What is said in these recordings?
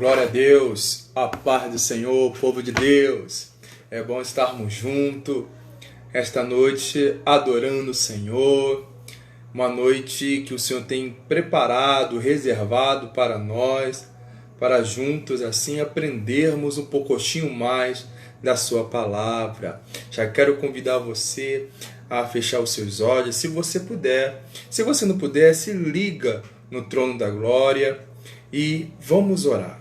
Glória a Deus, a paz do Senhor, povo de Deus. É bom estarmos juntos esta noite adorando o Senhor. Uma noite que o Senhor tem preparado, reservado para nós, para juntos assim aprendermos um pouquinho mais da sua palavra. Já quero convidar você a fechar os seus olhos, se você puder. Se você não puder, se liga no trono da glória e vamos orar.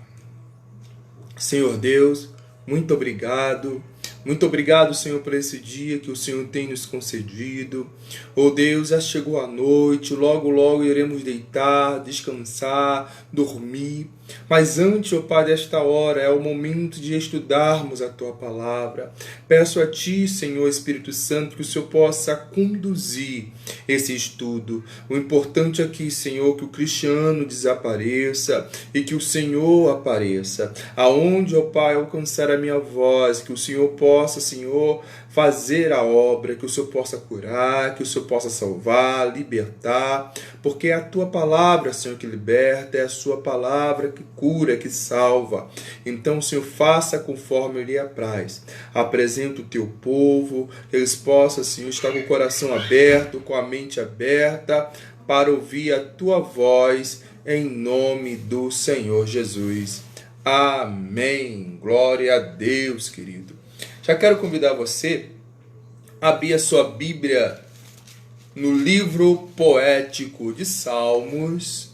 Senhor Deus, muito obrigado. Muito obrigado, Senhor, por esse dia que o Senhor tem nos concedido. Oh Deus, já chegou a noite, logo iremos deitar, descansar, dormir. Mas antes, oh Pai, desta hora é o momento de estudarmos a Tua Palavra. Peço a Ti, Senhor Espírito Santo, que o Senhor possa conduzir esse estudo. O importante aqui, Senhor, que o cristiano desapareça e que o Senhor apareça. Aonde, oh Pai, alcançar a minha voz, que o Senhor possa, Senhor, fazer a obra, que o Senhor possa curar, que o Senhor possa salvar, libertar, porque é a Tua palavra, Senhor, que liberta, é a Sua palavra que cura, que salva. Então, Senhor, faça conforme lhe apraz. Apresenta o Teu povo, que eles possam, Senhor, estar com o coração aberto, com a mente aberta, para ouvir a Tua voz, em nome do Senhor Jesus. Amém. Glória a Deus, querido. Já quero convidar você a abrir a sua Bíblia no livro poético de Salmos,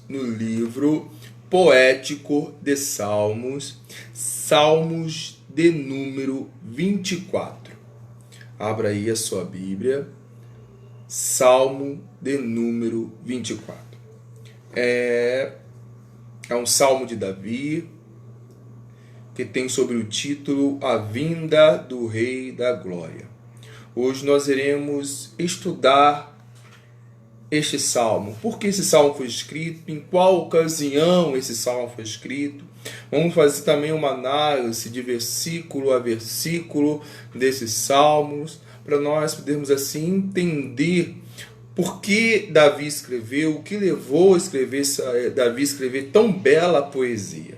Salmos de número 24. Abra aí a sua Bíblia, Salmo de número 24. É um salmo de Davi, que tem sobre o título A Vinda do Rei da Glória. Hoje nós iremos estudar este salmo. Por que esse salmo foi escrito? Em qual ocasião esse salmo foi escrito? Vamos fazer também uma análise de versículo a versículo desses salmos, para nós podermos assim entender por que Davi escreveu, o que levou a Davi a escrever tão bela poesia.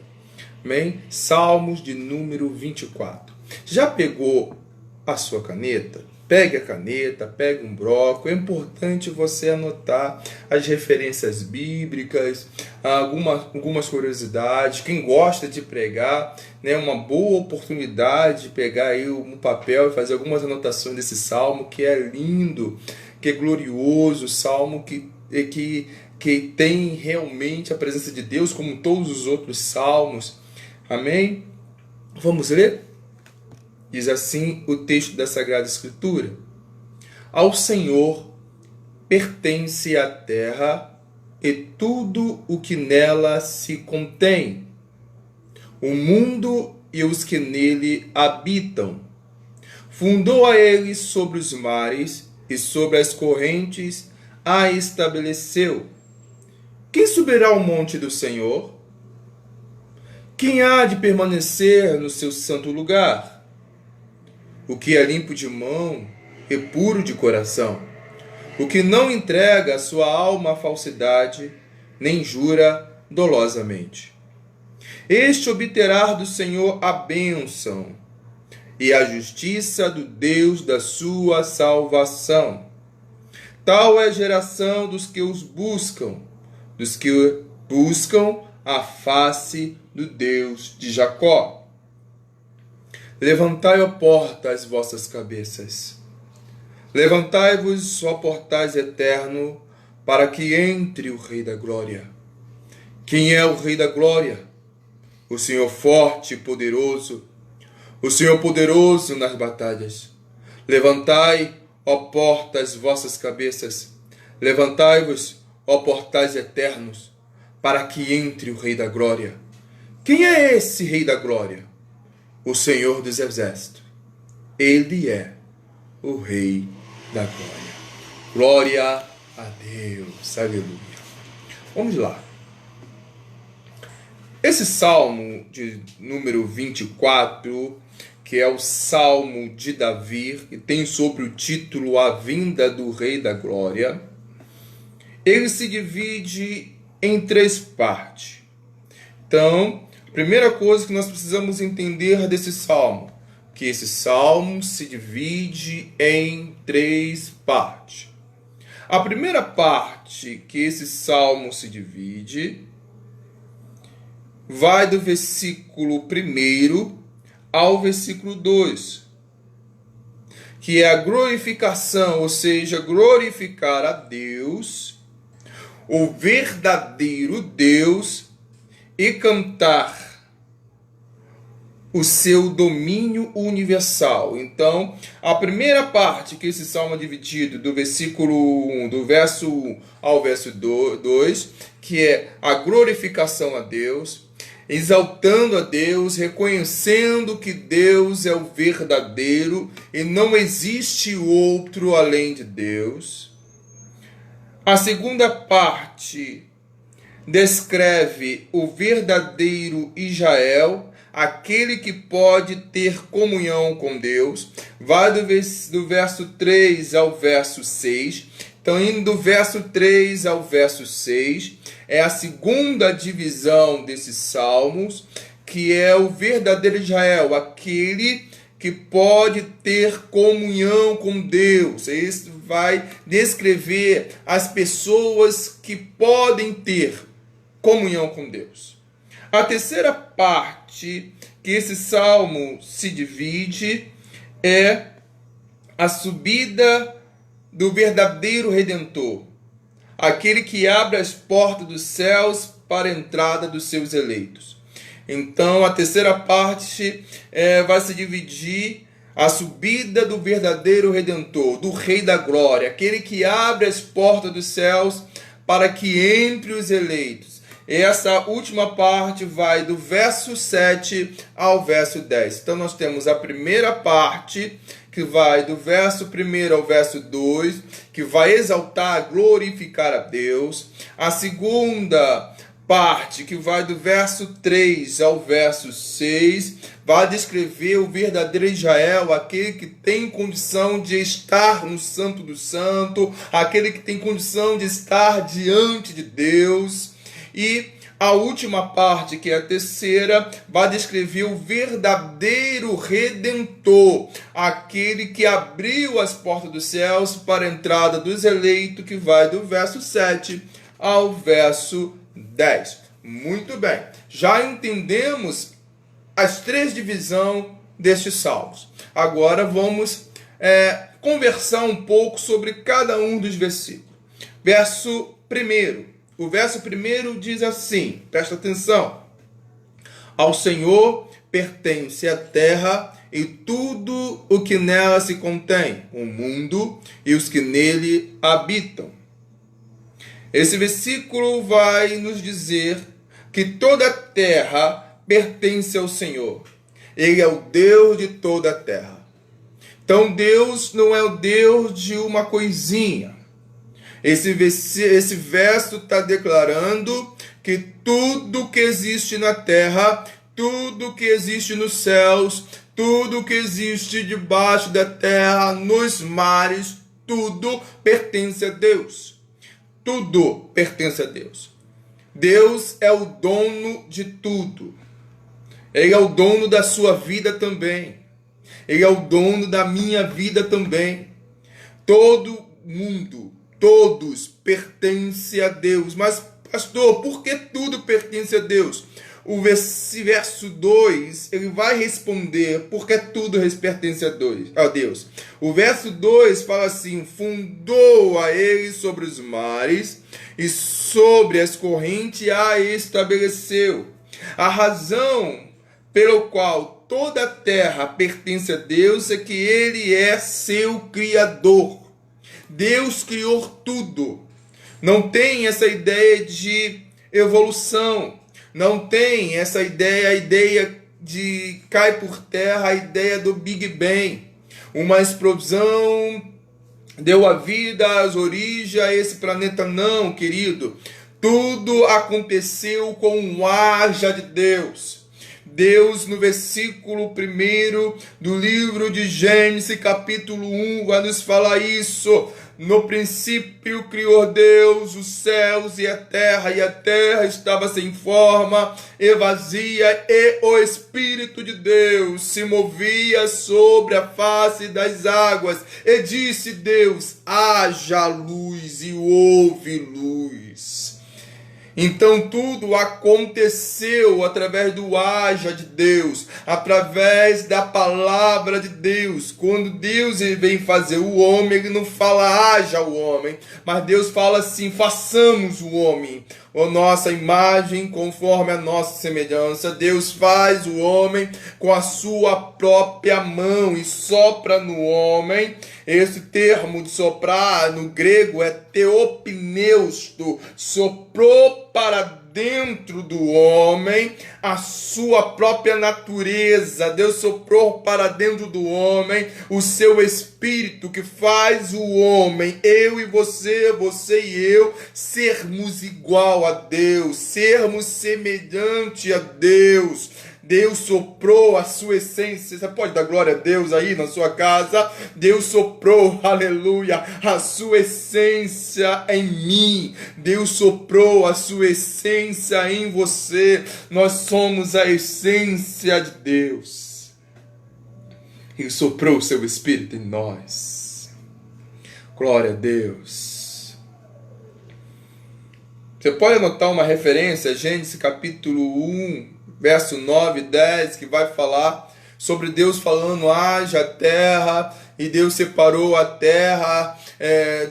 Amém? Salmos de número 24. Já pegou a sua caneta? Pegue a caneta, pegue um bloco. É importante você anotar as referências bíblicas, algumas curiosidades. Quem gosta de pregar, né, uma boa oportunidade de pegar aí um papel e fazer algumas anotações desse salmo, que é lindo, que é glorioso, salmo que tem realmente a presença de Deus, como todos os outros salmos. Amém? Vamos ler? Diz assim o texto da Sagrada Escritura: Ao Senhor pertence a terra e tudo o que nela se contém, o mundo e os que nele habitam. Fundou a ele sobre os mares e sobre as correntes a estabeleceu. Quem subirá ao monte do Senhor? Quem há de permanecer no seu santo lugar? O que é limpo de mão e puro de coração, o que não entrega a sua alma à falsidade, nem jura dolosamente. Este obterá do Senhor a bênção e a justiça do Deus da sua salvação. Tal é a geração dos que os buscam, a face do Deus de Jacó. Levantai, ó porta, as vossas cabeças. Levantai-vos, ó portais eterno, para que entre o Rei da Glória. Quem é o Rei da Glória? O Senhor forte e poderoso, o Senhor poderoso nas batalhas. Levantai, ó porta, as vossas cabeças. Levantai-vos, ó portais eternos, para que entre o Rei da Glória. Quem é esse Rei da Glória? O Senhor dos Exércitos. Ele é o Rei da Glória. Glória a Deus. Aleluia. Vamos lá. Esse salmo de número 24, que é o salmo de Davi, que tem sobre o título A Vinda do Rei da Glória, ele se divide em três partes. Então, Primeira coisa que nós precisamos entender desse salmo, que esse salmo se divide em 3 partes. A primeira parte que esse salmo se divide vai do versículo 1 ao versículo 2, que é a glorificação, ou seja, glorificar a Deus, o verdadeiro Deus, e cantar o seu domínio universal. Então, a primeira parte que esse salmo é dividido do versículo 1, do verso 1 ao verso 2, que é a glorificação a Deus, exaltando a Deus, reconhecendo que Deus é o verdadeiro e não existe outro além de Deus. A segunda parte descreve o verdadeiro Israel, aquele que pode ter comunhão com Deus. Vai do verso 3 ao verso 6. Então, indo do verso 3 ao verso 6, é a segunda divisão desses salmos, que é o verdadeiro Israel, aquele que pode ter comunhão com Deus. Isso vai descrever as pessoas que podem ter comunhão com Deus. A terceira parte que esse salmo se divide é a subida do verdadeiro Redentor, aquele que abre as portas dos céus para a entrada dos seus eleitos. Então, a terceira parte vai se dividir a subida do verdadeiro Redentor, do Rei da Glória, aquele que abre as portas dos céus para que entre os eleitos. Essa última parte vai do verso 7 ao verso 10. Então, nós temos a primeira parte, que vai do verso 1 ao verso 2, que vai exaltar, glorificar a Deus. A segunda parte, que vai do verso 3 ao verso 6, vai descrever o verdadeiro Israel, aquele que tem condição de estar no Santo do Santo, aquele que tem condição de estar diante de Deus. E a última parte, que é a terceira, vai descrever o verdadeiro Redentor, aquele que abriu as portas dos céus para a entrada dos eleitos, que vai do verso 7 ao verso 10. Muito bem, já entendemos as 3 divisões destes salmos. Agora vamos conversar um pouco sobre cada um dos versículos. Verso 1. O verso 1 diz assim, presta atenção: ao Senhor pertence a terra e tudo o que nela se contém, o mundo e os que nele habitam. Esse versículo vai nos dizer que toda a terra pertence ao Senhor. Ele é o Deus de toda a terra. Então Deus não é o Deus de uma coisinha. Esse verso está declarando que tudo que existe na terra, tudo que existe nos céus, tudo que existe debaixo da terra, nos mares, tudo pertence a Deus. Tudo pertence a Deus. Deus é o dono de tudo. Ele é o dono da sua vida também. Ele é o dono da minha vida também. Todo mundo, todos pertencem a Deus. Mas, pastor, por que tudo pertence a Deus? O verso 2, ele vai responder porque tudo pertence a Deus. O verso 2 fala assim: fundou a ele sobre os mares e sobre as correntes a estabeleceu. A razão pelo qual toda a terra pertence a Deus é que ele é seu Criador. Deus criou tudo. Não tem essa ideia de evolução. Não tem essa ideia, a ideia de cai por terra, a ideia do Big Bang. Uma explosão deu a vida, as origens a esse planeta. Não, querido. Tudo aconteceu com um haja de Deus. Deus, no versículo 1 do livro de Gênesis, capítulo 1, vai nos falar isso. No princípio criou Deus os céus e a terra estava sem forma e vazia, e o Espírito de Deus se movia sobre a face das águas. E disse Deus: haja luz, e houve luz. Então tudo aconteceu através do haja de Deus, através da palavra de Deus. Quando Deus vem fazer o homem, ele não fala haja o homem, mas Deus fala assim: façamos o homem, a nossa imagem, conforme a nossa semelhança. Deus faz o homem com a sua própria mão e sopra no homem. Esse termo de soprar no grego é theopneusto, soprou para dentro do homem a sua própria natureza. Deus soprou para dentro do homem o seu espírito, que faz o homem, eu e você, você e eu, sermos igual a Deus, sermos semelhante a Deus. Deus soprou a sua essência. Você pode dar glória a Deus aí na sua casa? Deus soprou, aleluia, a sua essência em mim. Deus soprou a sua essência em você. Nós somos a essência de Deus. Ele soprou o seu Espírito em nós. Glória a Deus. Você pode anotar uma referência, Gênesis capítulo 1, verso 9 e 10, que vai falar sobre Deus falando: haja terra, e Deus separou a terra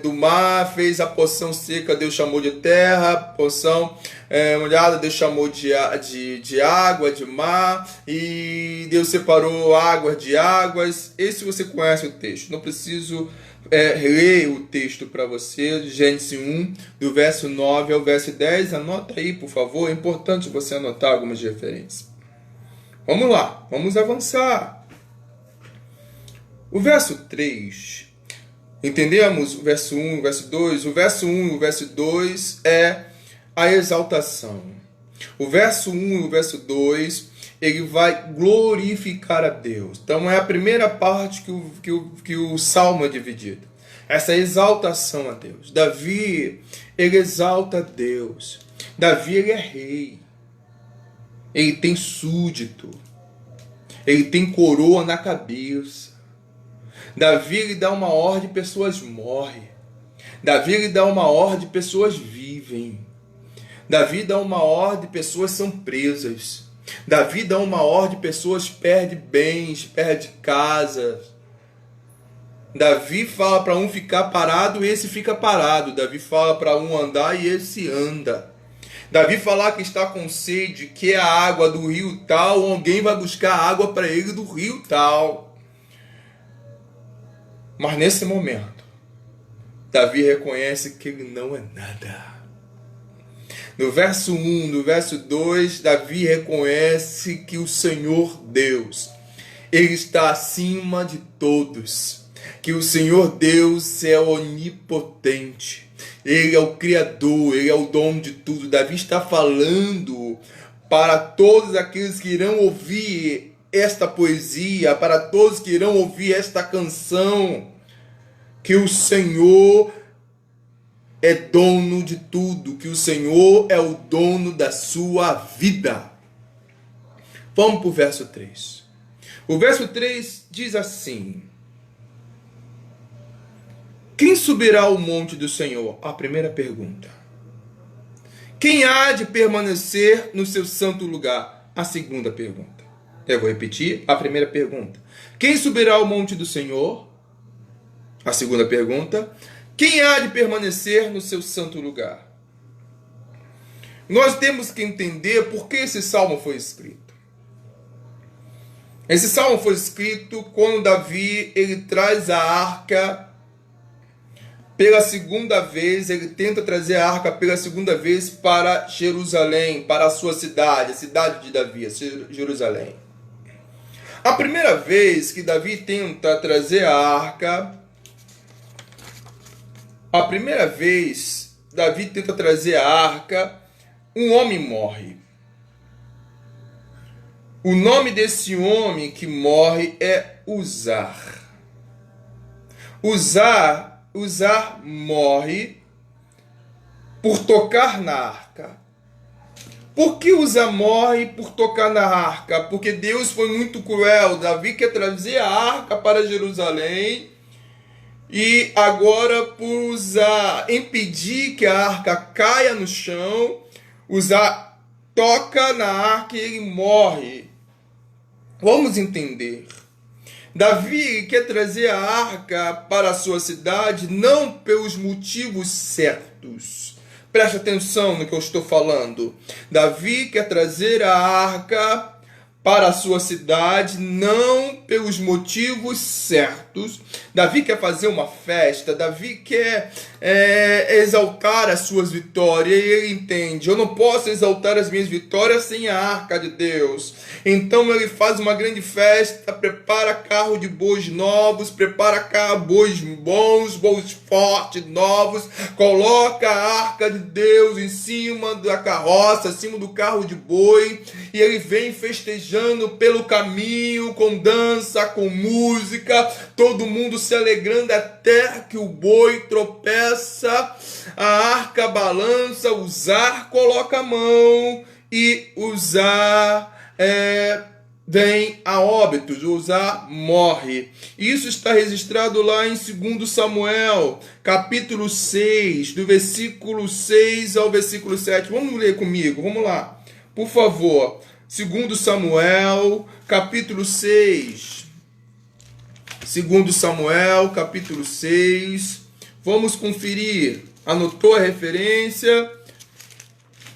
do mar, fez a porção seca, Deus chamou de terra, porção molhada, Deus chamou de água, de mar, e Deus separou águas de águas. Esse você conhece o texto, não preciso ler o texto para você, Gênesis 1, do verso 9 ao verso 10, anota aí, por favor, é importante você anotar algumas referências. Vamos lá, vamos avançar. O verso 3, entendemos o verso 1 e o verso 2? O verso 1 e o verso 2 é a exaltação. O verso 1 e o verso 2, ele vai glorificar a Deus. Então é a primeira parte que o salmo é dividido. Essa exaltação a Deus. Davi, ele exalta a Deus. Davi, ele é rei. Ele tem súdito. Ele tem coroa na cabeça. Davi, ele dá uma ordem, pessoas morrem. Davi, ele dá uma ordem, pessoas vivem. Davi dá uma ordem, pessoas são presas. Davi dá uma ordem, pessoas perdem bens, perdem casas. Davi fala para um ficar parado, e esse fica parado. Davi fala para um andar, e esse anda. Davi falar que está com sede, que é a água do rio tal, alguém vai buscar água para ele do rio tal. Mas nesse momento, Davi reconhece que ele não é nada. No verso 1, no verso 2, Davi reconhece que o Senhor Deus, ele está acima de todos. Que o Senhor Deus é onipotente. Ele é o Criador, ele é o dono de tudo. Davi está falando para todos aqueles que irão ouvir esta poesia, para todos que irão ouvir esta canção, que o Senhor é dono de tudo, que o Senhor é o dono da sua vida. Vamos para o verso 3. O verso 3 diz assim: quem subirá ao monte do Senhor? A primeira pergunta. Quem há de permanecer no seu santo lugar? A segunda pergunta. Eu vou repetir a primeira pergunta. Quem subirá ao monte do Senhor? A segunda pergunta. Quem há de permanecer no seu santo lugar? Nós temos que entender por que esse salmo foi escrito. Esse salmo foi escrito quando Davi ele traz a arca pela segunda vez, ele tenta trazer a arca pela segunda vez para Jerusalém, para a sua cidade, a cidade de Davi, Jerusalém. A primeira vez que Davi tenta trazer a arca, um homem morre. O nome desse homem que morre é Uzar. Uzá morre por tocar na arca. Por que Uzá morre por tocar na arca? Porque Deus foi muito cruel. Davi quer trazer a arca para Jerusalém e agora, por Uzá impedir que a arca caia no chão, Uzá toca na arca e ele morre. Vamos entender. Davi quer trazer a arca para a sua cidade não pelos motivos certos. Preste atenção no que eu estou falando. Davi quer trazer a arca para a sua cidade não pelos motivos certos. Davi quer fazer uma festa. Davi quer exaltar as suas vitórias. E ele entende: eu não posso exaltar as minhas vitórias sem a arca de Deus. Então ele faz uma grande festa, prepara carro de bois novos, prepara bois bons, bois fortes, novos, coloca a arca de Deus em cima da carroça, em cima do carro de boi, e ele vem festejando pelo caminho, com dança, com música, todo mundo se alegrando até que o boi tropeça, a arca balança, Uzá coloca a mão e Uzá vem a óbitos, Uzá morre. Isso está registrado lá em 2 Samuel, capítulo 6, do versículo 6 ao versículo 7. Vamos ler comigo, vamos lá, por favor. 2 Samuel, capítulo 6. 2 Samuel, capítulo 6. Vamos conferir. Anotou a referência?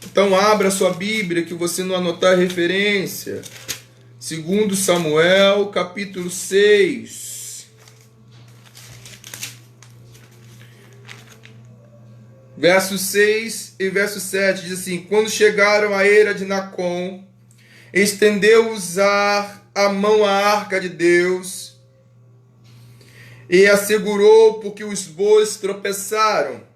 Então abra sua Bíblia, que você não anotar a referência. 2 Samuel, capítulo 6. Verso 6 e verso 7 diz assim: quando chegaram à eira de Nacon, estendeu Uzá a mão à arca de Deus e a segurou, porque os bois tropeçaram.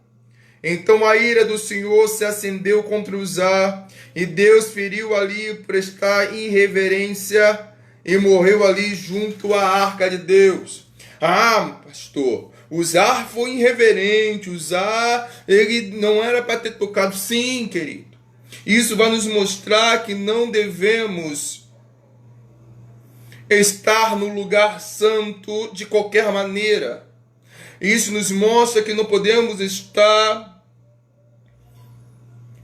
Então a ira do Senhor se acendeu contra Uzá, e Deus feriu ali por estar em irreverência, e morreu ali junto à arca de Deus. Ah, pastor, Uzá foi irreverente, Uzá, ele não era para ter tocado. Sim, querido. Isso vai nos mostrar que não devemos estar no lugar santo de qualquer maneira. Isso nos mostra que não podemos estar,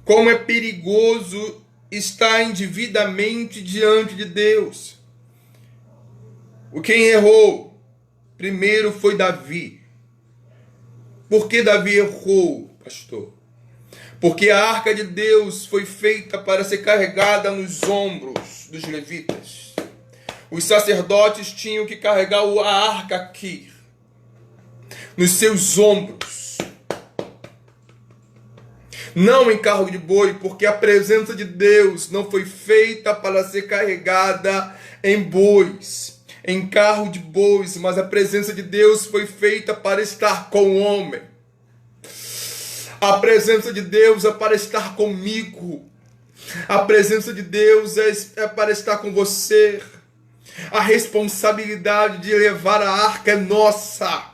como é perigoso estar indevidamente diante de Deus. Quem errou primeiro foi Davi. Por que Davi errou, pastor? Porque a arca de Deus foi feita para ser carregada nos ombros dos levitas. Os sacerdotes tinham que carregar a arca aqui, nos seus ombros, não em carro de boi, porque a presença de Deus não foi feita para ser carregada em bois, em carro de bois, mas a presença de Deus foi feita para estar com o homem. A presença de Deus é para estar comigo. A presença de Deus é para estar com você. A responsabilidade de levar a arca é nossa.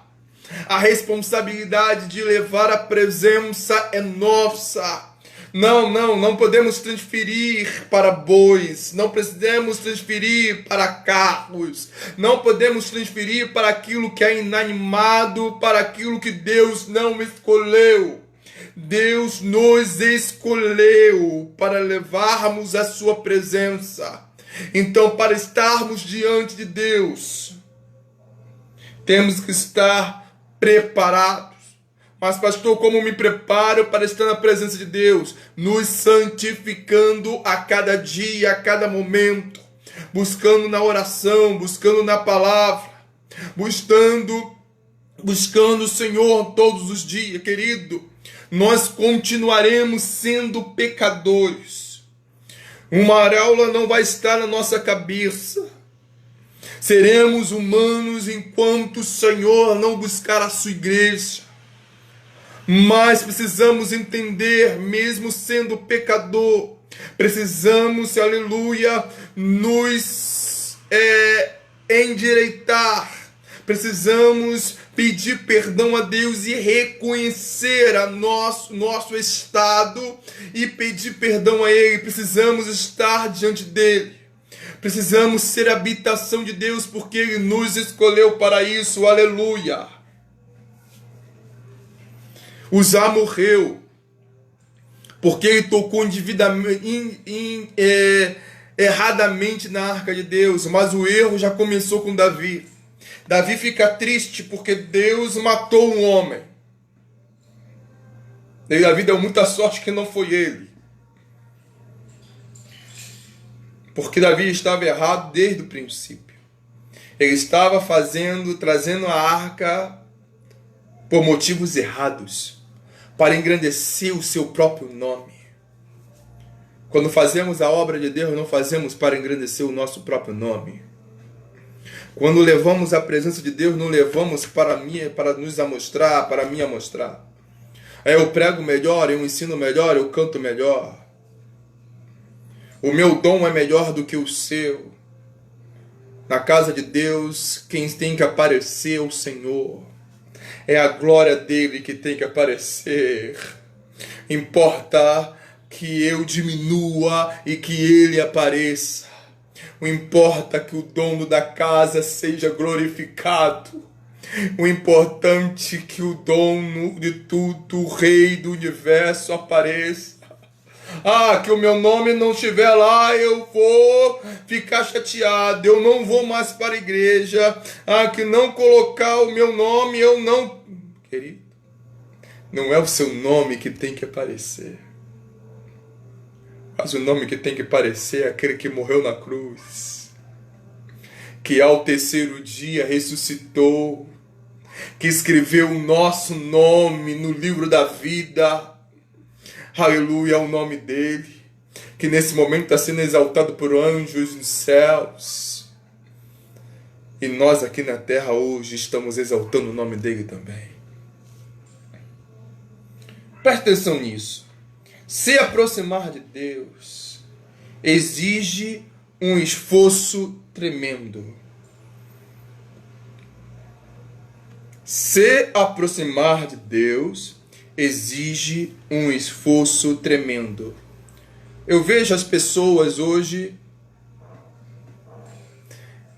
A responsabilidade de levar a presença é nossa. Não podemos transferir para bois, não podemos transferir para carros, não podemos transferir para aquilo que é inanimado, para aquilo que Deus não escolheu. Deus nos escolheu para levarmos a sua presença. Então, para estarmos diante de Deus, temos que estar preparados. Mas, pastor, como me preparo para estar na presença de Deus? Nos santificando a cada dia, a cada momento, buscando na oração, buscando na palavra, buscando o Senhor todos os dias, querido. Nós continuaremos sendo pecadores. Uma auréola não vai estar na nossa cabeça. Seremos humanos enquanto o Senhor não buscar a sua igreja. Mas precisamos entender, mesmo sendo pecador, precisamos, aleluia, nos endireitar Precisamos pedir perdão a Deus e reconhecer nosso estado e pedir perdão a Ele. Precisamos estar diante dEle. Precisamos ser habitação de Deus porque Ele nos escolheu para isso. Aleluia! Uzá morreu porque ele tocou erradamente na arca de Deus, mas o erro já começou com Davi. Davi fica triste porque Deus matou um homem. E Davi deu muita sorte que não foi ele. Porque Davi estava errado desde o princípio. Ele estava trazendo a arca por motivos errados, para engrandecer o seu próprio nome. Quando fazemos a obra de Deus, não fazemos para engrandecer o nosso próprio nome. Quando levamos a presença de Deus, não levamos para nos amostrar, para me amostrar. Eu prego melhor, eu ensino melhor, eu canto melhor. O meu dom é melhor do que o seu. Na casa de Deus, quem tem que aparecer é o Senhor. É a glória dele que tem que aparecer. Importa que eu diminua e que ele apareça. Não importa que o dono da casa seja glorificado. O importante é que o dono de tudo, o rei do universo, apareça. Que o meu nome não estiver lá, eu vou ficar chateado, eu não vou mais para a igreja. Que não colocar o meu nome, eu não... Querido, não é o seu nome que tem que aparecer. Mas o nome que tem que aparecer é aquele que morreu na cruz, que ao terceiro dia ressuscitou, que escreveu o nosso nome no livro da vida. Aleluia, é o nome dele, que nesse momento está sendo exaltado por anjos nos céus. E nós aqui na terra hoje estamos exaltando o nome dele também. Preste atenção nisso. Se aproximar de Deus exige um esforço tremendo. Se aproximar de Deus exige um esforço tremendo. Eu vejo as pessoas hoje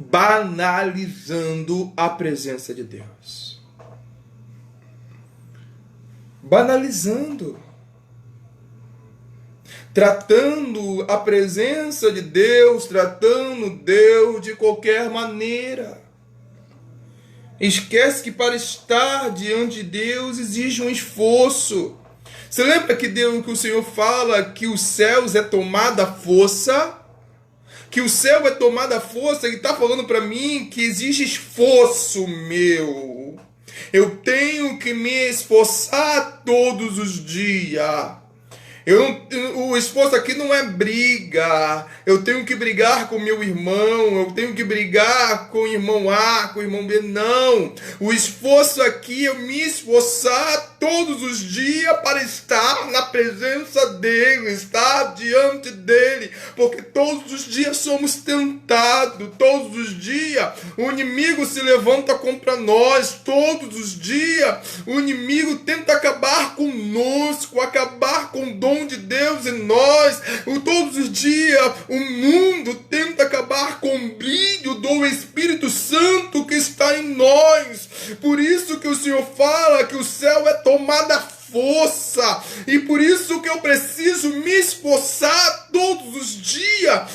banalizando a presença de Deus. Banalizando. Tratando a presença de Deus, tratando Deus de qualquer maneira. Esquece que para estar diante de Deus exige um esforço. Você lembra que o Senhor fala que os céus é tomada a força? Que o céu é tomada a força, Ele está falando para mim que exige esforço meu. Eu tenho que me esforçar todos os dias. O esforço aqui não é briga. Eu tenho que brigar com meu irmão, eu tenho que brigar com o irmão A, com o irmão B. Não. O esforço aqui é eu me esforçar todos os dias para estar na presença dele, estar diante dele, porque todos os dias somos tentados, todos os dias o inimigo se levanta contra nós, todos os dias o inimigo tenta acabar conosco, acabar com o dom de Deus em nós. Todos os dias o mundo tenta acabar com o brilho do Espírito Santo que está em nós. Por isso que o Senhor fala que o céu é tomada a força, e por isso que eu preciso me esforçar todos os dias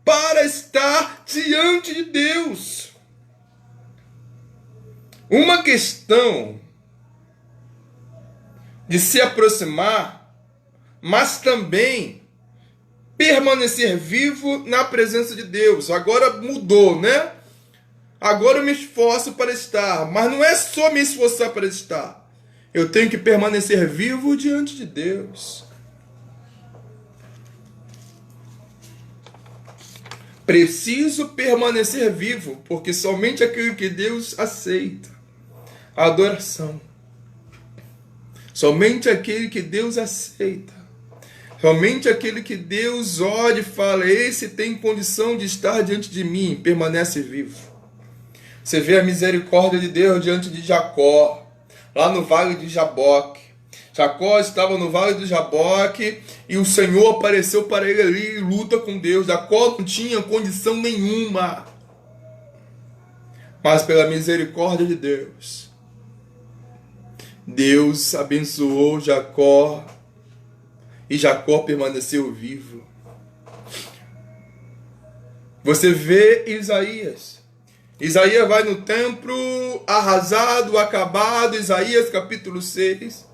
para estar diante de Deus. Uma questão de se aproximar, mas também permanecer vivo na presença de Deus. Agora mudou, né? Agora eu me esforço para estar, mas não é só me esforçar para estar. Eu tenho que permanecer vivo diante de Deus. Preciso permanecer vivo, porque somente aquilo que Deus aceita, a adoração. Somente aquele que Deus aceita. Somente aquele que Deus olha e fala, esse tem condição de estar diante de mim, permanece vivo. Você vê a misericórdia de Deus diante de Jacó, lá no vale de Jaboque. Jacó estava no vale do Jaboque e o Senhor apareceu para ele ali e luta com Deus. Jacó não tinha condição nenhuma, mas pela misericórdia de Deus, Deus abençoou Jacó e Jacó permaneceu vivo. Você vê Isaías. Isaías vai no templo arrasado, acabado, Isaías capítulo 6.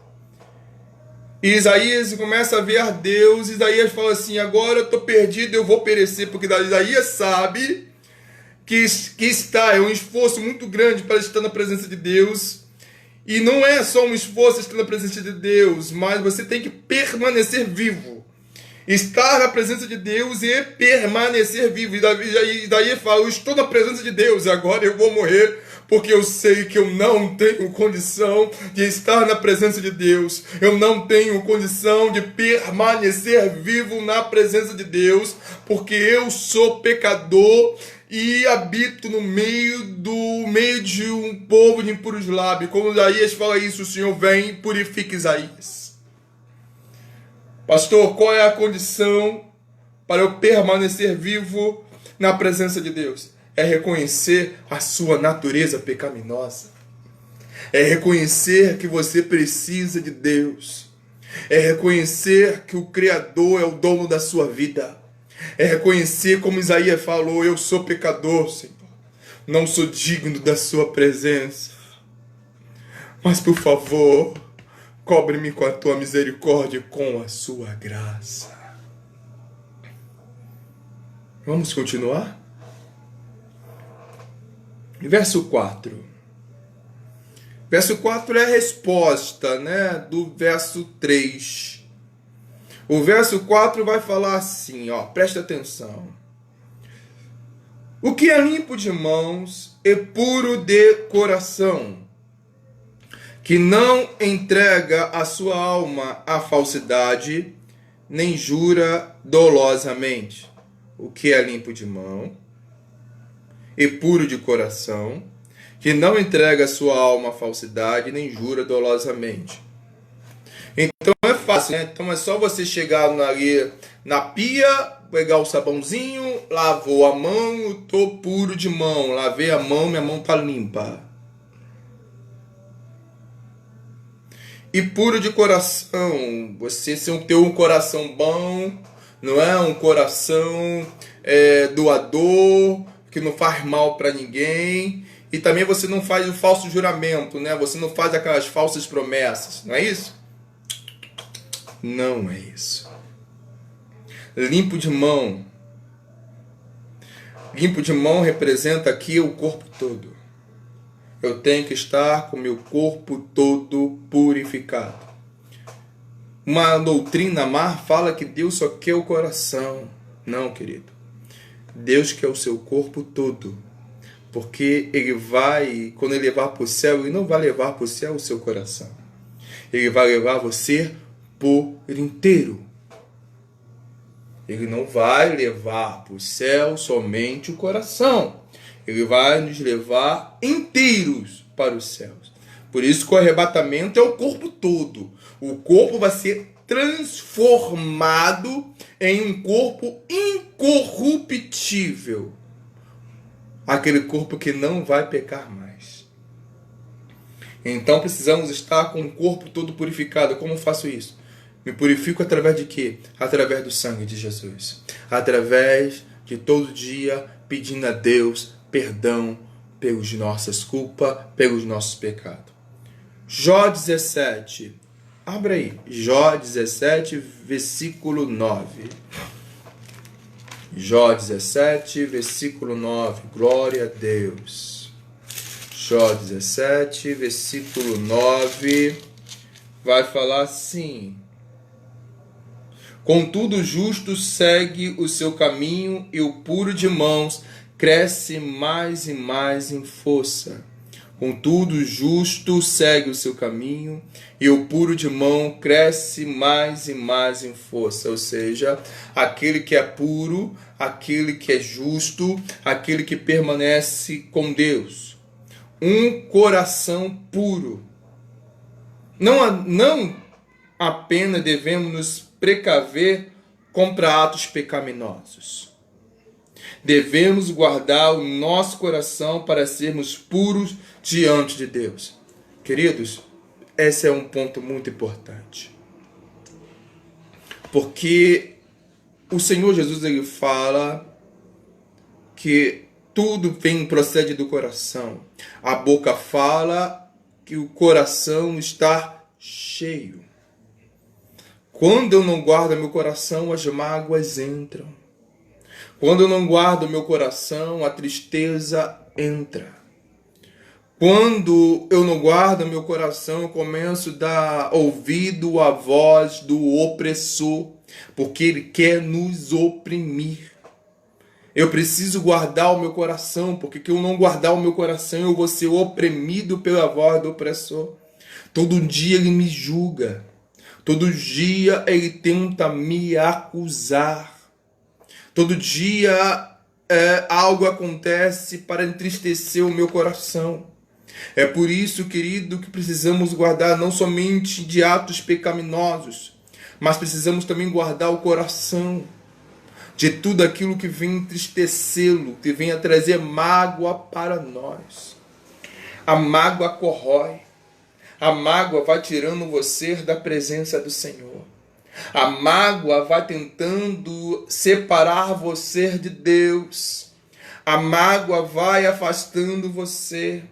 E Isaías começa a ver a Deus. Isaías fala assim: agora eu estou perdido, eu vou perecer. Porque Isaías sabe que é um esforço muito grande para estar na presença de Deus. E não é só um esforço estar na presença de Deus, mas você tem que permanecer vivo. Estar na presença de Deus e permanecer vivo. E daí fala: eu estou na presença de Deus, agora eu vou morrer, porque eu sei que eu não tenho condição de estar na presença de Deus. Eu não tenho condição de permanecer vivo na presença de Deus, porque eu sou pecador e habito no meio de um povo de impuros lábios. Quando Isaías fala isso, o Senhor vem e purifica Isaías. Pastor, qual é a condição para eu permanecer vivo na presença de Deus? É reconhecer a sua natureza pecaminosa. É reconhecer que você precisa de Deus. É reconhecer que o Criador é o dono da sua vida. É reconhecer, como Isaías falou: eu sou pecador, Senhor. Não sou digno da sua presença. Mas, por favor, cobre-me com a tua misericórdia e com a sua graça. Vamos continuar? Verso 4. Verso 4 é a resposta, do verso 3. O verso 4 vai falar assim, presta atenção. O que é limpo de mãos e puro de coração, que não entrega a sua alma à falsidade, nem jura dolosamente. O que é limpo de mão e puro de coração, que não entrega a sua alma à falsidade, nem jura dolosamente. Então é fácil, Então é só você chegar ali na pia, pegar o sabãozinho, lavou a mão, eu tô puro de mão, lavei a mão, minha mão tá limpa. E puro de coração, você ter um coração bom, não é um coração doador, que não faz mal para ninguém. E também você não faz o falso juramento, Você não faz aquelas falsas promessas, não é isso? Não é isso. Limpo de mão. Limpo de mão representa aqui o corpo todo. Eu tenho que estar com o meu corpo todo purificado. Uma doutrina má fala que Deus só quer o coração. Não, querido. Deus quer o seu corpo todo. Porque quando ele levar para o céu, ele não vai levar para o céu o seu coração. Ele vai levar você por inteiro. Ele não vai levar para o céu somente o coração. Ele vai nos levar inteiros para os céus. Por isso que o arrebatamento é o corpo todo. O corpo vai ser transformado em um corpo incorruptível. Aquele corpo que não vai pecar mais. Então precisamos estar com o corpo todo purificado. Como faço isso? Me purifico através de quê? Através do sangue de Jesus. Através de todo dia pedindo a Deus perdão pelas nossas culpas, pelos nossos pecados. Jó 17. Abra aí. Jó 17, versículo 9. Jó 17, versículo 9. Glória a Deus. Jó 17, versículo 9. Vai falar assim: contudo, o justo segue o seu caminho e o puro de mãos cresce mais e mais em força. Contudo, o justo segue o seu caminho e o puro de mão cresce mais e mais em força. Ou seja, aquele que é puro, aquele que é justo, aquele que permanece com Deus. um coração puro. Não apenas devemos nos precaver contra atos pecaminosos. Devemos guardar o nosso coração para sermos puros diante de Deus. Queridos, esse é um ponto muito importante. Porque o Senhor Jesus, ele fala que tudo procede do coração. A boca fala que o coração está cheio. Quando eu não guardo meu coração, as mágoas entram. Quando eu não guardo meu coração, a tristeza entra. Quando eu não guardo meu coração, eu começo a dar ouvido à voz do opressor, porque ele quer nos oprimir. Eu preciso guardar o meu coração, porque se eu não guardar o meu coração, eu vou ser oprimido pela voz do opressor. Todo dia ele me julga. Todo dia ele tenta me acusar. Todo dia algo acontece para entristecer o meu coração. É por isso, querido, que precisamos guardar não somente de atos pecaminosos, mas precisamos também guardar o coração de tudo aquilo que vem entristecê-lo, que vem a trazer mágoa para nós. A mágoa corrói. A mágoa vai tirando você da presença do Senhor. A mágoa vai tentando separar você de Deus. A mágoa vai afastando você.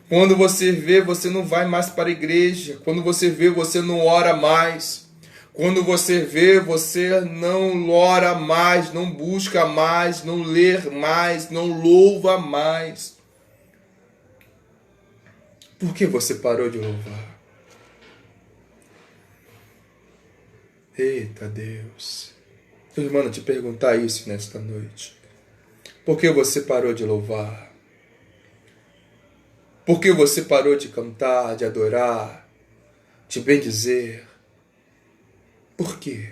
Quando você vê, você não vai mais para a igreja. Quando você vê, você não ora mais. Quando você vê, você não ora mais, não busca mais, não lê mais, não louva mais. Por que você parou de louvar? Eita Deus. Deus manda te perguntar isso nesta noite. Por que você parou de louvar? Por que você parou de cantar, de adorar, de bendizer? Por quê?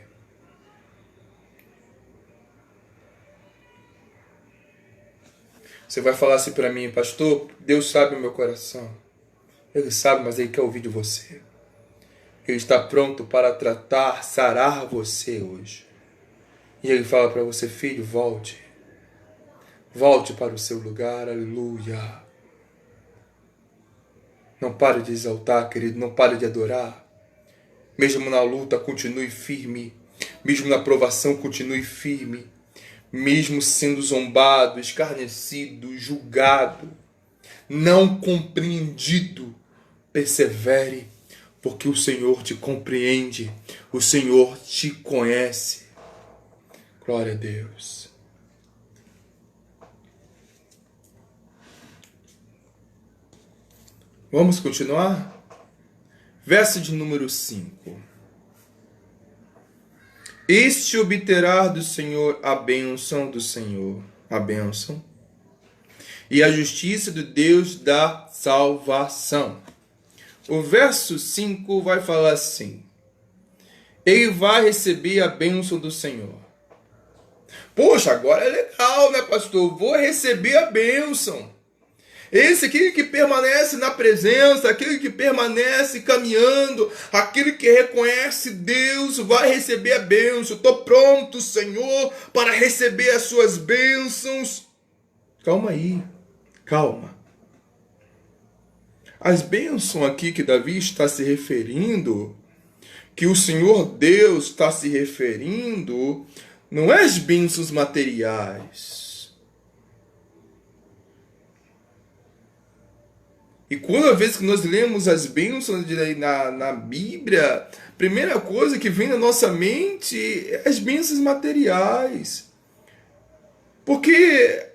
Você vai falar assim para mim, pastor, Deus sabe o meu coração. Ele sabe, mas Ele quer ouvir de você. Ele está pronto para tratar, sarar você hoje. E Ele fala para você, filho, volte. Volte para o seu lugar, aleluia. Não pare de exaltar, querido, não pare de adorar. Mesmo na luta, continue firme. Mesmo na provação, continue firme. Mesmo sendo zombado, escarnecido, julgado, não compreendido, persevere, porque o Senhor te compreende, o Senhor te conhece. Glória a Deus. Vamos continuar? Verso de número 5. Este obterá do Senhor a bênção do Senhor, a bênção, e a justiça do Deus da salvação. O verso 5 vai falar assim: ele vai receber a bênção do Senhor. Poxa, agora é legal, né, pastor? Vou receber a bênção. Esse aqui que permanece na presença, aquele que permanece caminhando, aquele que reconhece Deus, vai receber a bênção. Estou pronto, Senhor, para receber as suas bênçãos. Calma aí, calma. As bênçãos aqui que Davi está se referindo, que o Senhor Deus está se referindo, não é as bênçãos materiais. E quando vez que nós lemos as bênçãos na Bíblia, a primeira coisa que vem na nossa mente é as bênçãos materiais. Porque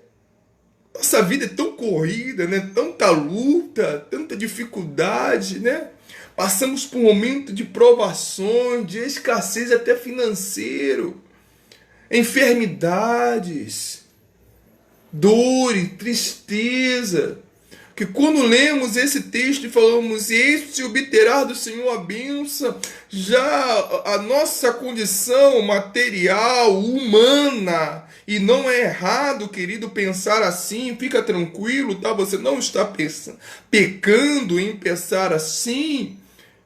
nossa vida é tão corrida, né? Tanta luta, tanta dificuldade, né? Passamos por um momento de provações, de escassez até financeiro, enfermidades, dor e tristeza. Que quando lemos esse texto e falamos, este obterá do Senhor a bênção, já a nossa condição material, humana, E não é errado, querido, pensar assim, fica tranquilo, tá? Você não está pecando em pensar assim,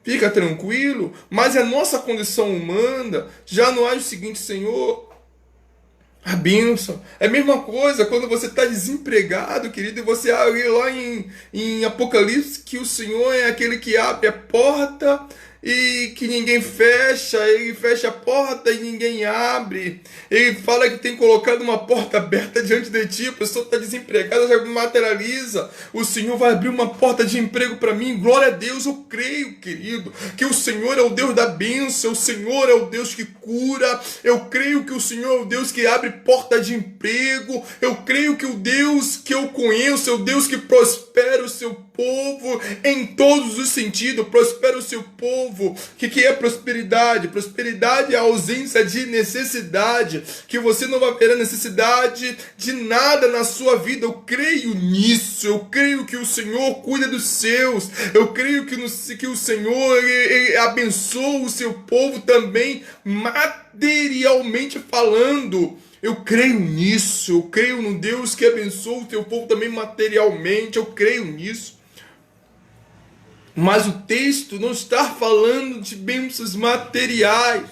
fica tranquilo, mas a nossa condição humana já não é o seguinte, Senhor, a bênção. É a mesma coisa quando você está desempregado, querido, e você abre lá em Apocalipse que o Senhor é aquele que abre a porta e que ninguém fecha, ele fecha a porta e ninguém abre. Ele fala que tem colocado uma porta aberta diante de ti, a pessoa está desempregada, já materializa. O Senhor vai abrir uma porta de emprego para mim, glória a Deus, eu creio, querido, que o Senhor é o Deus da bênção, o Senhor é o Deus que cura, eu creio que o Senhor é o Deus que abre porta de emprego, eu creio que o Deus que eu conheço é o Deus que prospera o seu povo em todos os sentidos, prospera o seu povo. O que é prosperidade? Prosperidade é a ausência de necessidade, que você não vai ter necessidade de nada na sua vida. Eu creio nisso, eu creio que o Senhor cuida dos seus, eu creio que o Senhor ele abençoa o seu povo também, materialmente falando. Eu creio nisso, eu creio no Deus que abençoa o teu povo também materialmente, eu creio nisso. Mas o texto não está falando de bênçãos materiais.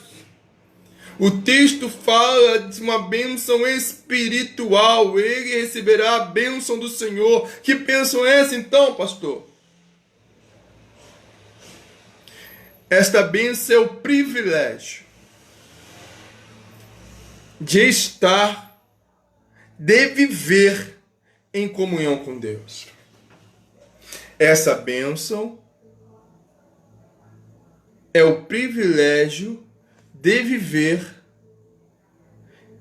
O texto fala de uma bênção espiritual. Ele receberá a bênção do Senhor. Que bênção é essa então, pastor? Esta bênção é o privilégio de estar, de viver em comunhão com Deus. Essa bênção é o privilégio de viver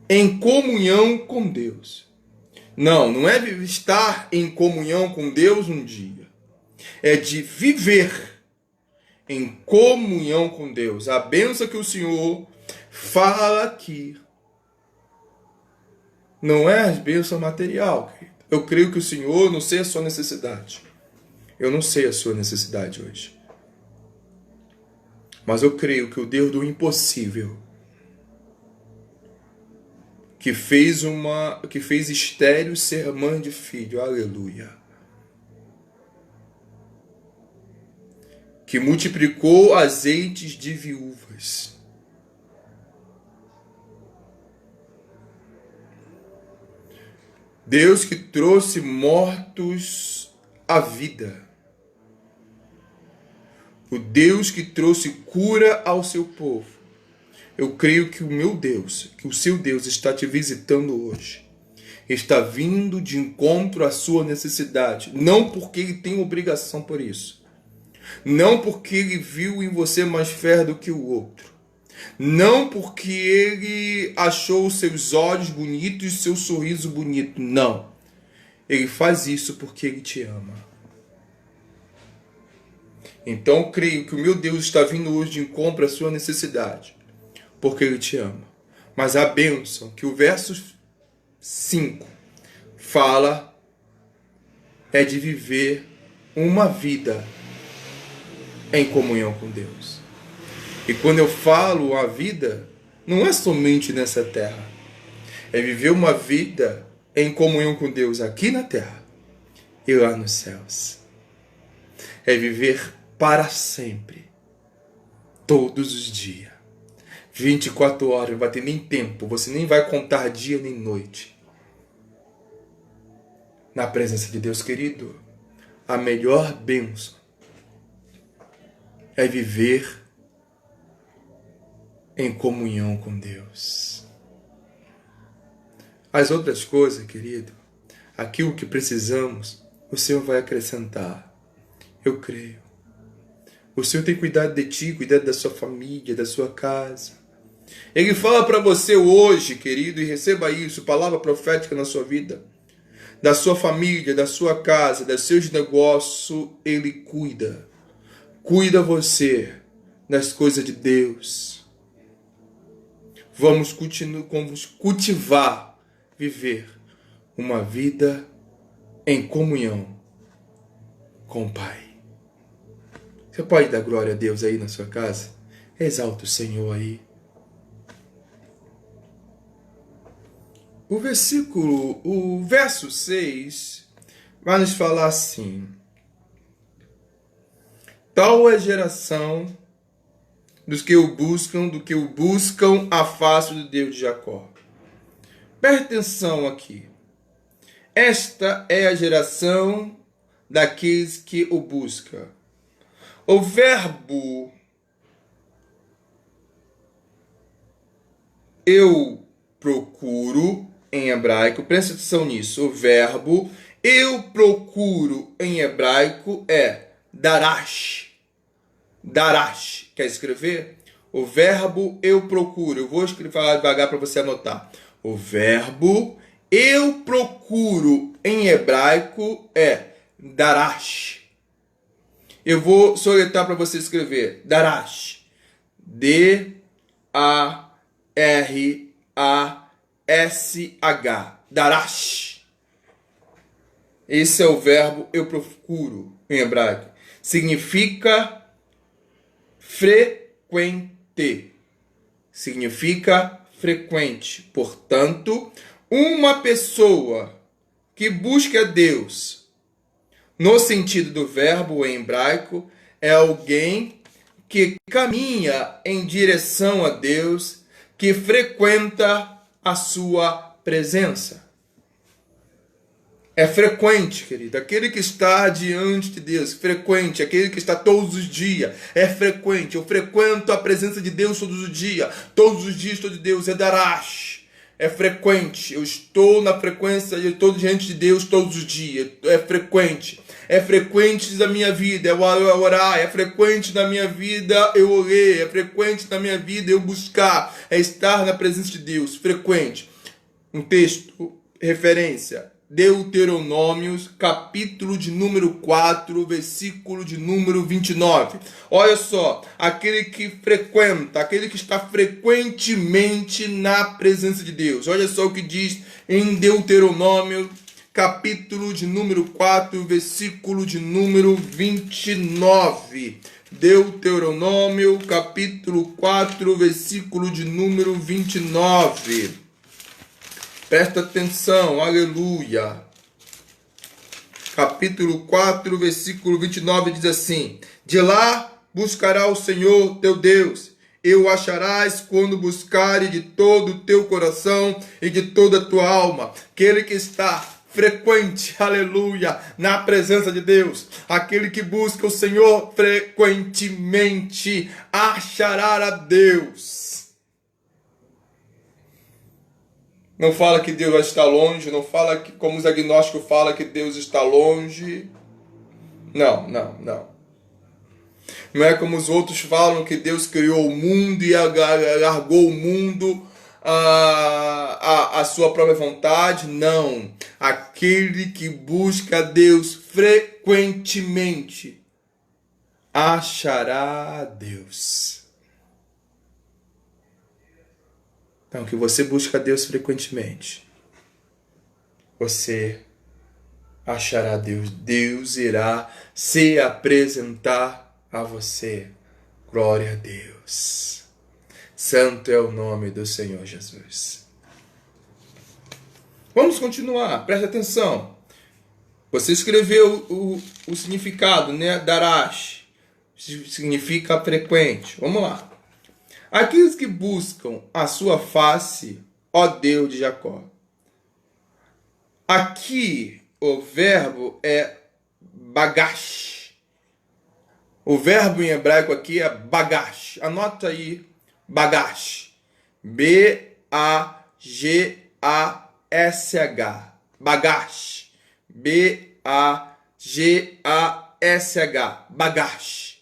em comunhão com Deus. Não é estar em comunhão com Deus um dia. É de viver em comunhão com Deus. A bênção que o Senhor fala aqui não é a bênção material, querido. Eu creio que o Senhor, não sei a sua necessidade. Eu não sei a sua necessidade hoje. Mas eu creio que o Deus do impossível, que fez estéril ser mãe de filho, aleluia, que multiplicou azeites de viúvas, Deus que trouxe mortos à vida, o Deus que trouxe cura ao seu povo. Eu creio que o meu Deus, que o seu Deus está te visitando hoje. Está vindo de encontro à sua necessidade. Não porque ele tem obrigação por isso. Não porque ele viu em você mais fé do que o outro. Não porque ele achou os seus olhos bonitos e seu sorriso bonito. Não. Ele faz isso porque ele te ama. Então eu creio que o meu Deus está vindo hoje de encontro à sua necessidade, porque ele te ama. Mas a bênção que o verso 5 fala é de viver uma vida em comunhão com Deus. E quando eu falo a vida, não é somente nessa terra. É viver uma vida em comunhão com Deus aqui na terra e lá nos céus. É viver para sempre, todos os dias, 24 horas, não vai ter nem tempo, você nem vai contar dia nem noite. Na presença de Deus, querido, a melhor bênção é viver em comunhão com Deus. As outras coisas, querido, aquilo que precisamos, o Senhor vai acrescentar. Eu creio. O Senhor tem cuidado de ti, cuidado da sua família, da sua casa. Ele fala para você hoje, querido, e receba isso, palavra profética na sua vida, da sua família, da sua casa, dos seus negócios, Ele cuida. Cuida você das coisas de Deus. Vamos cultivar, viver uma vida em comunhão com o Pai. Você pode dar glória a Deus aí na sua casa? Exalta o Senhor aí. o verso 6 vai nos falar assim: tal é a geração dos que o buscam a face do Deus de Jacó. Preste atenção aqui. Esta é a geração daqueles que o buscam. O verbo eu procuro em hebraico, presta atenção nisso. O verbo eu procuro em hebraico é darash. Darash. Quer escrever? O verbo eu procuro. Eu vou falar devagar para você anotar. O verbo eu procuro em hebraico é darash. Eu vou soletrar para você escrever darash. D-A-R-A-S-H. Darash. Esse é o verbo eu procuro em hebraico. Significa frequente. Significa frequente. Portanto, uma pessoa que busca Deus, no sentido do verbo em hebraico, é alguém que caminha em direção a Deus, que frequenta a sua presença. É frequente, querido. Aquele que está diante de Deus, frequente. Aquele que está todos os dias, é frequente. Eu frequento a presença de Deus todos os dias. Todos os dias estou de Deus, é darash. É frequente. Eu estou na frequência, eu estou diante de Deus todos os dias. É frequente. É frequente da minha vida eu orar. É frequente na minha vida eu ler. É frequente na minha vida eu buscar. É estar na presença de Deus. Frequente. Um texto, referência. Deuteronômios, capítulo de número 4, versículo de número 29. Olha só, aquele que frequenta, aquele que está frequentemente na presença de Deus. Olha só o que diz em Deuteronômio, capítulo de número 4, versículo de número 29. Deuteronômio, capítulo 4, versículo de número 29. Presta atenção, aleluia. Capítulo 4, versículo 29 diz assim: de lá buscará o Senhor teu Deus, e o acharás quando buscares de todo o teu coração e de toda a tua alma. Aquele que está frequente, aleluia, na presença de Deus, aquele que busca o Senhor frequentemente, achará a Deus. Não fala que Deus está longe, não fala que, como os agnósticos falam, que Deus está longe. Não. Não é como os outros falam que Deus criou o mundo e largou o mundo a sua própria vontade. Não. Aquele que busca Deus frequentemente achará Deus. Então, que você busca Deus frequentemente, você achará Deus. Deus irá se apresentar a você. Glória a Deus. Santo é o nome do Senhor Jesus. Vamos continuar, presta atenção. Você escreveu o significado, né? Darash significa frequente. Vamos lá. Aqueles que buscam a sua face, ó Deus de Jacó. Aqui o verbo é bagash. O verbo em hebraico aqui é bagash. Anota aí, bagash. B-A-G-A-S-H. Bagash. B-A-G-A-S-H. Bagash.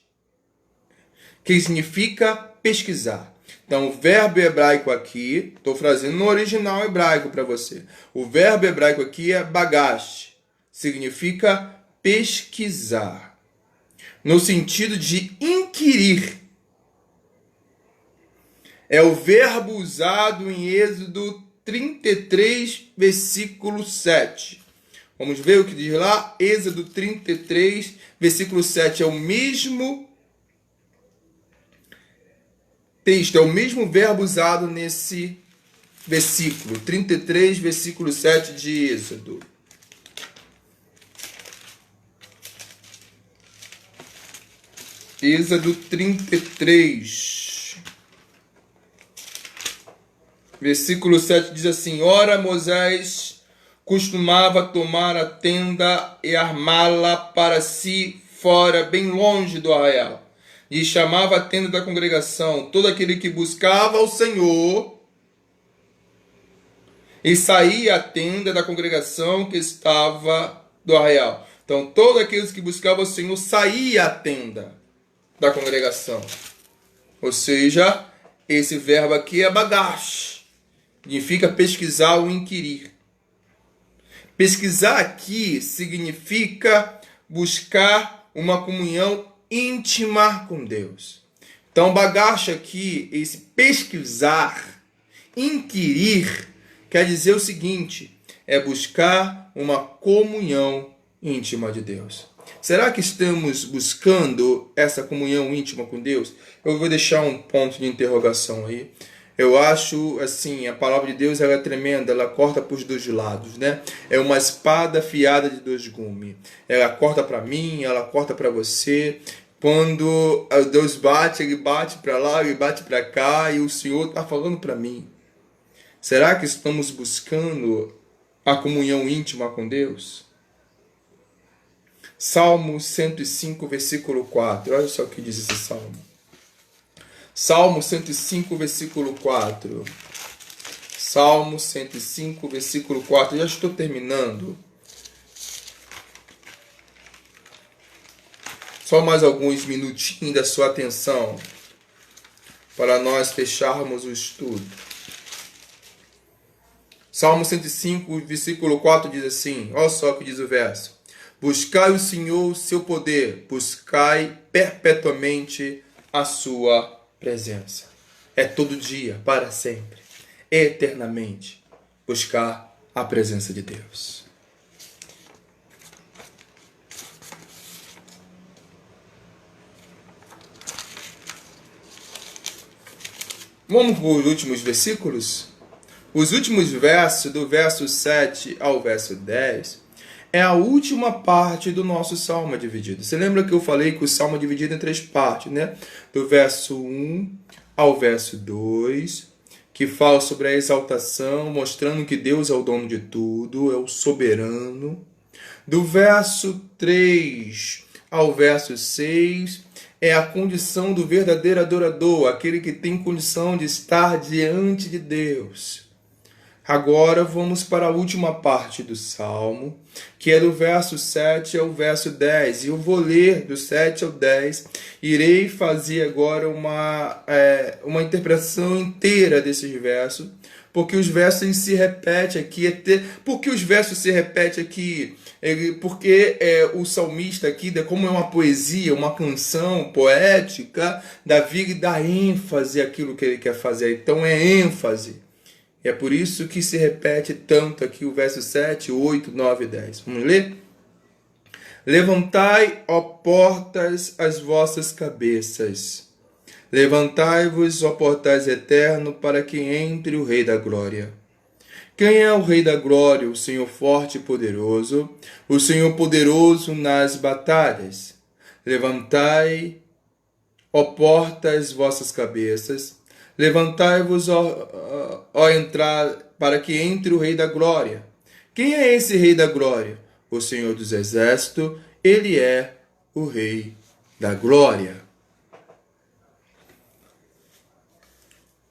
Que significa pesquisar. Então, o verbo hebraico aqui, estou trazendo no original hebraico para você. O verbo hebraico aqui é bagash. Significa pesquisar. No sentido de inquirir. É o verbo usado em Êxodo 33, versículo 7. Vamos ver o que diz lá? Êxodo 33, versículo 7. É o mesmo texto, é o mesmo verbo usado nesse versículo 33, versículo 7 de Êxodo. Êxodo 33, versículo 7 diz assim: Ora, Moisés costumava tomar a tenda e armá-la para si fora, bem longe do arraial, e chamava a tenda da congregação todo aquele que buscava o Senhor, e saía a tenda da congregação que estava do arraial. Então, todos aqueles que buscavam o Senhor saía a tenda da congregação. Ou seja, esse verbo aqui é bagash, significa pesquisar ou inquirir. Pesquisar aqui significa buscar uma comunhão íntima com Deus. Então, bagash aqui, esse pesquisar, inquirir, quer dizer o seguinte: é buscar uma comunhão íntima de Deus. Será que estamos buscando essa comunhão íntima com Deus? Eu vou deixar um ponto de interrogação aí. Eu acho, assim, a palavra de Deus ela é tremenda, ela corta para os dois lados, né? É uma espada afiada de dois gumes. Ela corta para mim, ela corta para você. Quando Deus bate, ele bate para lá, ele bate para cá, e o Senhor está falando para mim. Será que estamos buscando a comunhão íntima com Deus? Salmo 105, versículo 4. Olha só o que diz esse salmo. Salmo 105, versículo 4. Salmo 105, versículo 4. Já estou terminando. Só mais alguns minutinhos da sua atenção para nós fecharmos o estudo. Salmo 105, versículo 4 diz assim. Olha só o que diz o verso. Buscai o Senhor, o seu poder, buscai perpetuamente a sua presença. É todo dia, para sempre, eternamente, buscar a presença de Deus. Vamos para os últimos versículos? Os últimos versos, do verso 7 ao verso 10, é a última parte do nosso salmo dividido. Você lembra que eu falei que o salmo é dividido em 3 partes, né? Do verso 1 ao verso 2, que fala sobre a exaltação, mostrando que Deus é o dono de tudo, é o soberano. Do verso 3 ao verso 6, é a condição do verdadeiro adorador, aquele que tem condição de estar diante de Deus. Agora vamos para a última parte do Salmo, que é do verso 7 ao verso 10. E eu vou ler do 7 ao 10. Irei fazer agora uma interpretação inteira desses versos, porque os versos se repetem aqui. Por que os versos se repetem aqui? Porque o salmista aqui, como é uma poesia, uma canção poética, Davi dá ênfase àquilo que ele quer fazer. Então é ênfase. É por isso que se repete tanto aqui o verso 7, 8, 9 e 10. Vamos ler? Levantai, ó portas, as vossas cabeças. Levantai-vos, ó portais eternos, para que entre o Rei da Glória. Quem é o Rei da Glória? O Senhor forte e poderoso, o Senhor poderoso nas batalhas. Levantai, ó portas, vossas cabeças. Levantai-vos, ó entrar, para que entre o Rei da Glória. Quem é esse Rei da Glória? O Senhor dos Exércitos, ele é o Rei da Glória.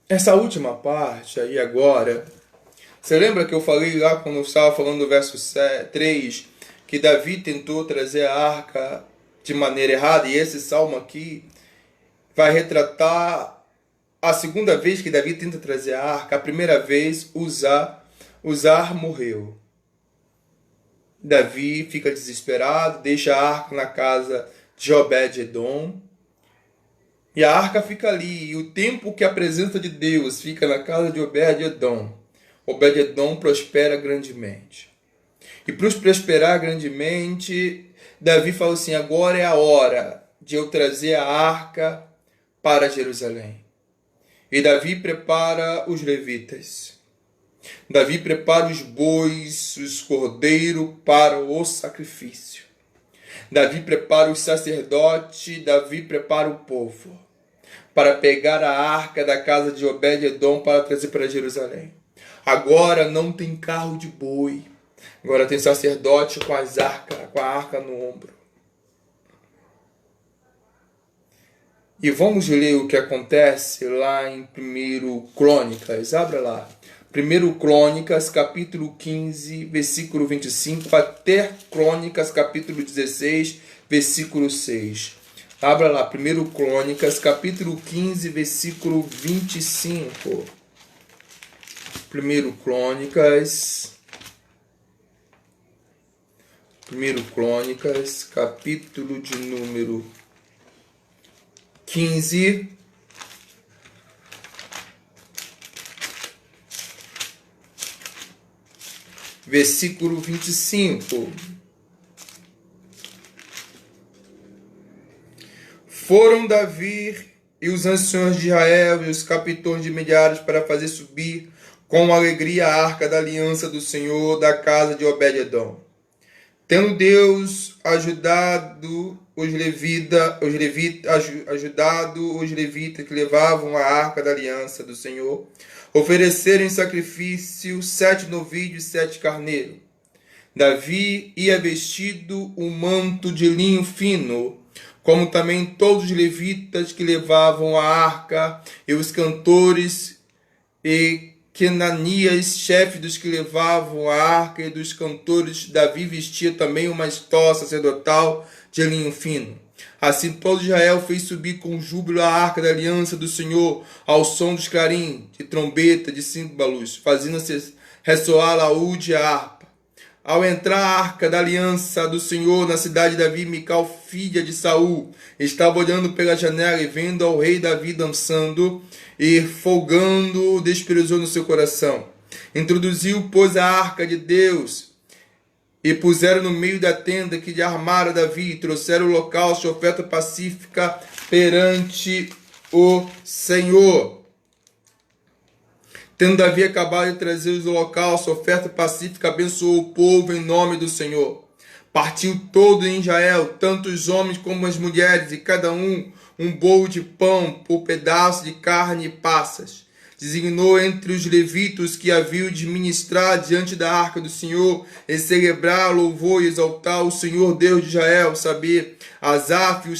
Essa última parte aí agora, você lembra que eu falei lá quando eu estava falando do verso 3, que Davi tentou trazer a arca de maneira errada, e esse salmo aqui vai retratar a segunda vez que Davi tenta trazer a arca. A primeira vez, Uzar morreu. Davi fica desesperado, deixa a arca na casa de Obed-edom. E a arca fica ali. E o tempo que a presença de Deus fica na casa de Obed-edom, Obed-edom prospera grandemente. E para prosperar grandemente, Davi fala assim: agora é a hora de eu trazer a arca para Jerusalém. E Davi prepara os levitas. Davi prepara os bois, os cordeiros para o sacrifício. Davi prepara os sacerdotes, Davi prepara o povo para pegar a arca da casa de Obed-edom para trazer para Jerusalém. Agora não tem carro de boi. Agora tem sacerdote com a arca no ombro. E vamos ler o que acontece lá em 1 Crônicas. Abra lá. 1 Crônicas, capítulo 15, versículo 25, até Crônicas, capítulo 16, versículo 6. Abra lá, 1 Crônicas, capítulo 15, versículo 25. 1 Crônicas, capítulo de número 15, versículo 25. Foram Davi e os anciões de Israel e os capitões de milhares para fazer subir com alegria a arca da aliança do Senhor da casa de Obed-edom. Tendo Deus ajudado os levitas que levavam a arca da aliança do Senhor, ofereceram em sacrifício 7 novilhos e 7 carneiros. Davi ia vestido um manto de linho fino, como também todos os levitas que levavam a arca, e os cantores, e Kenanias, chefe dos que levavam a arca e dos cantores. Davi vestia também uma estola sacerdotal de linho fino. Assim todo Israel fez subir com júbilo a arca da aliança do Senhor, ao som dos clarins, de trombeta, de símbolos, fazendo-se ressoar laúde e a harpa. Ao entrar a arca da aliança do Senhor na cidade de Davi, Mical, filha de Saul, estava olhando pela janela e vendo ao rei Davi dançando e folgando, desprezou no seu coração. Introduziu, pois, a arca de Deus e puseram no meio da tenda que lhe armara Davi, e trouxeram o holocausto e oferta pacífica perante o Senhor. Tendo Davi acabado de trazer os holocaustos, oferta pacífica, abençoou o povo em nome do Senhor. Partiu todo em Israel, tanto os homens como as mulheres, e cada um bolo de pão por pedaço de carne e passas. Designou entre os levitas que haviam de ministrar diante da arca do Senhor e celebrar, louvor e exaltar o Senhor Deus de Israel, saber Asaf, o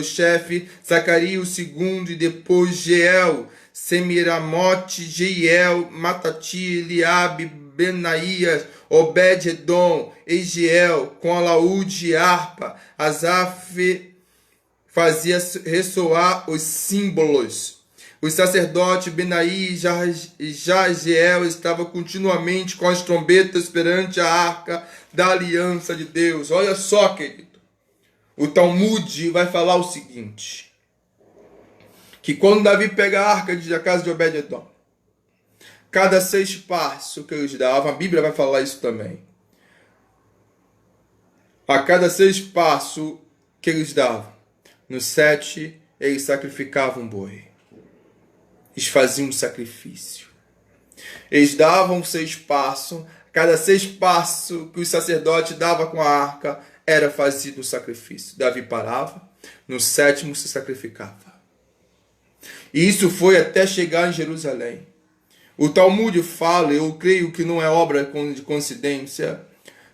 chefe, Zacarias o segundo, e depois Jeiel, Semiramote, Jeiel, Matati, Eliabe, Benaías, Obed-edom, Egiel, com alaúde e harpa. Asaf fazia ressoar os símbolos. Os sacerdotes Benaí e Jaziel estavam continuamente com as trombetas perante a arca da aliança de Deus. Olha só, querido. O Talmud vai falar o seguinte, que quando Davi pega a arca da casa de Obed-edom, cada 6 passos que eles davam, a Bíblia vai falar isso também. A cada 6 passos que eles davam, no 7 eles sacrificavam um boi. Eles faziam um sacrifício. Eles davam 6 passos, cada 6 passos que o sacerdote dava com a arca, era fazido o sacrifício. Davi parava, no 7º se sacrificava. E isso foi até chegar em Jerusalém. O Talmud fala, eu creio que não é obra de coincidência,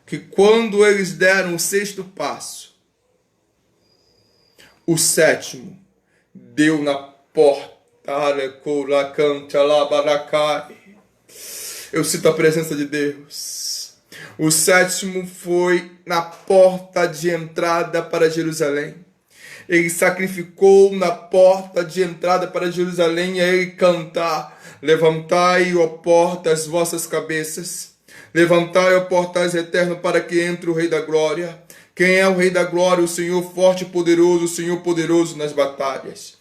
que quando eles deram o 6º passo, o 7º deu na porta. Eu sinto a presença de Deus. O 7º foi na porta de entrada para Jerusalém. Ele sacrificou na porta de entrada para Jerusalém, e ele cantar: levantai, ó porta, as vossas cabeças. Levantai, ó portais eternos, para que entre o Rei da Glória. Quem é o Rei da Glória? O Senhor forte e poderoso, o Senhor poderoso nas batalhas.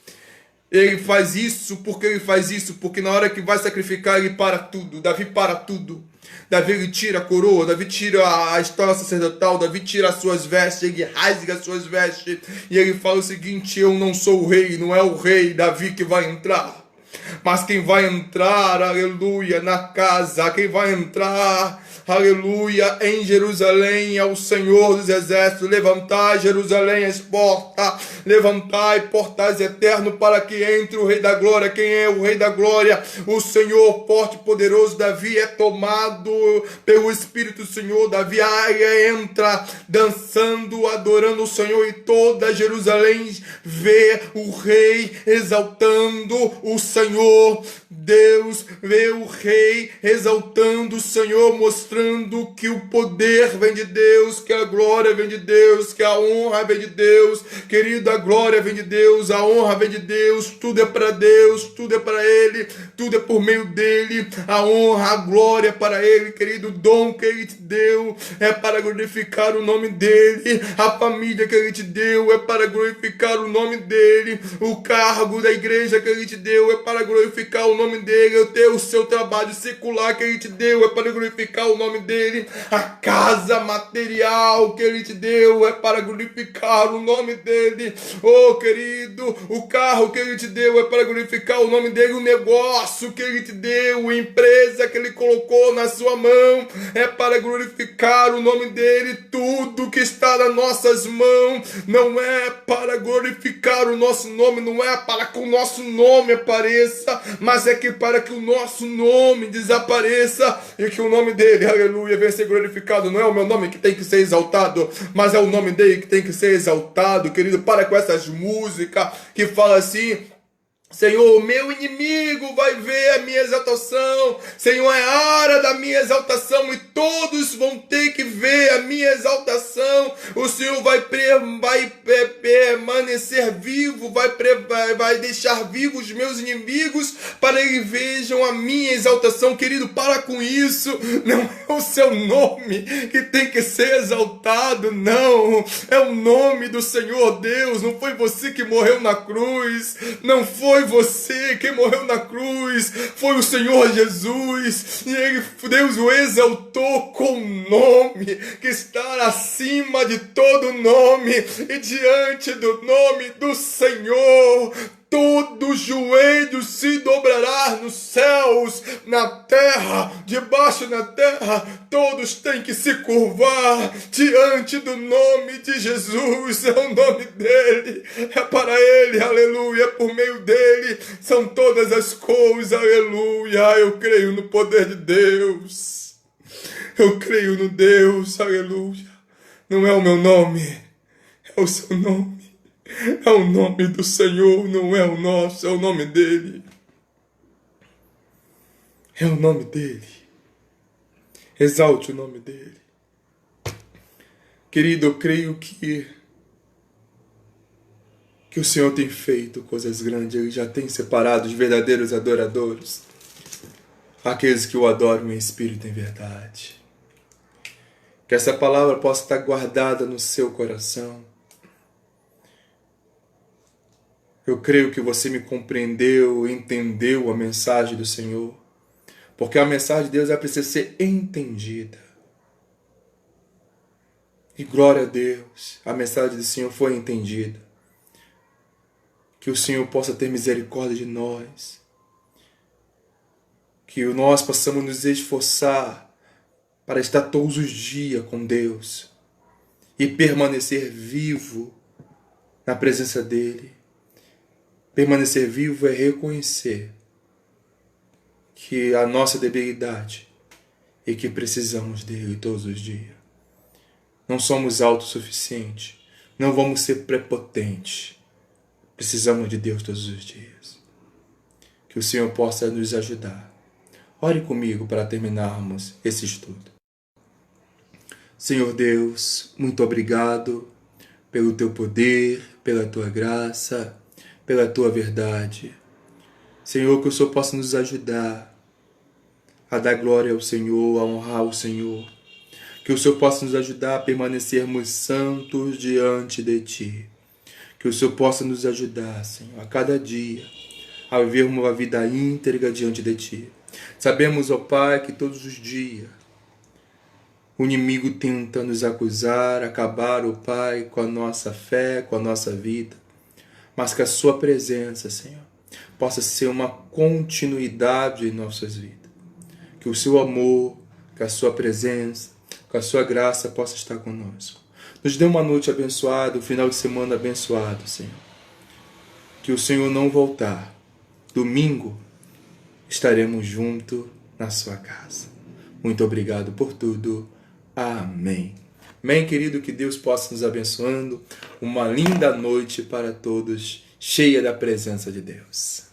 Ele faz isso, porque na hora que vai sacrificar, ele para tudo. Davi para tudo. Davi ele tira a coroa, Davi tira a estola sacerdotal, Davi tira as suas vestes, ele rasga as suas vestes, e ele fala o seguinte: eu não sou o rei, não é o rei Davi que vai entrar. mas quem vai entrar, aleluia, na casa, quem vai entrar, aleluia, em Jerusalém é o Senhor dos Exércitos. Levantai, Jerusalém, as portas, levantai, portais eternos, para que entre o Rei da Glória. Quem é o Rei da Glória? O Senhor forte e poderoso. Davi é tomado pelo Espírito do Senhor. Davi entra dançando, adorando o Senhor, e toda Jerusalém vê o Rei exaltando o Senhor. Deus vê o Rei exaltando o Senhor, mostrando que o poder vem de Deus, que a glória vem de Deus, que a honra vem de Deus. Querido, a glória vem de Deus, a honra vem de Deus, tudo é para Deus, tudo é para Ele, tudo é por meio dEle, a honra, a glória é para Ele, querido. O dom que Ele te deu é para glorificar o nome dEle, a família que Ele te deu é para glorificar o nome dEle, o cargo da igreja que Ele te deu é para glorificar o nome dEle, o seu trabalho secular que Ele te deu é para glorificar o nome dEle, a casa material que Ele te deu é para glorificar o nome dEle. Oh, querido, o carro que Ele te deu é para glorificar o nome dEle, o negócio que Ele te deu, a empresa que Ele colocou na sua mão é para glorificar o nome dEle. Tudo que está nas nossas mãos não é para glorificar o nosso nome, não é para que o nosso nome apareça, mas é que para que o nosso nome desapareça e que o nome dEle, aleluia, venha ser glorificado. Não é o meu nome que tem que ser exaltado, mas é o nome dEle que tem que ser exaltado, querido. Para com essas músicas que falam assim: Senhor, o meu inimigo vai ver a minha exaltação. Senhor, é a hora da minha exaltação e todos vão ter que ver a minha exaltação. O Senhor vai permanecer vivo, vai deixar vivos os meus inimigos para que vejam a minha exaltação. Querido, para com isso. Não é o seu nome que tem que ser exaltado, não. É o nome do Senhor Deus. Não foi você que morreu na cruz, não foi você quem morreu na cruz, foi o Senhor Jesus, e Deus o exaltou com o nome que está acima de todo nome, e diante do nome do Senhor todo joelho se dobrará nos céus, na terra, debaixo da terra, todos têm que se curvar diante do nome de Jesus. É o nome dEle, é para Ele, aleluia, é por meio dEle são todas as coisas, aleluia. Eu creio no poder de Deus, eu creio no Deus, aleluia. Não é o meu nome, é o seu nome. É o nome do Senhor, não é o nosso, é o nome dEle. É o nome dEle. Exalte o nome dEle. Querido, eu creio que o Senhor tem feito coisas grandes. Ele já tem separado os verdadeiros adoradores, aqueles que o adoram em espírito e em verdade. Que essa palavra possa estar guardada no seu coração. Eu creio que você me compreendeu, entendeu a mensagem do Senhor. Porque a mensagem de Deus precisa ser entendida. E glória a Deus, a mensagem do Senhor foi entendida. Que o Senhor possa ter misericórdia de nós. Que nós possamos nos esforçar para estar todos os dias com Deus. E permanecer vivo na presença dEle. Permanecer vivo é reconhecer que a nossa debilidade e que precisamos dEle todos os dias. Não somos autossuficientes, não vamos ser prepotentes. Precisamos de Deus todos os dias. Que o Senhor possa nos ajudar. Ore comigo para terminarmos esse estudo. Senhor Deus, muito obrigado pelo Teu poder, pela Tua graça, pela Tua verdade. Senhor, que o Senhor possa nos ajudar a dar glória ao Senhor, a honrar o Senhor. Que o Senhor possa nos ajudar a permanecermos santos diante de Ti. Que o Senhor possa nos ajudar, Senhor, a cada dia, a vivermos uma vida íntegra diante de Ti. Sabemos, ó Pai, que todos os dias o inimigo tenta nos acusar, acabar, ó Pai, com a nossa fé, com a nossa vida. Mas que a Sua presença, Senhor, possa ser uma continuidade em nossas vidas. Que o seu amor, que a sua presença, que a sua graça possa estar conosco. Nos dê uma noite abençoada, um final de semana abençoado, Senhor. Que o Senhor não voltar. Domingo estaremos juntos na sua casa. Muito obrigado por tudo. Amém. Amém, querido, que Deus possa nos abençoando. Uma linda noite para todos, cheia da presença de Deus.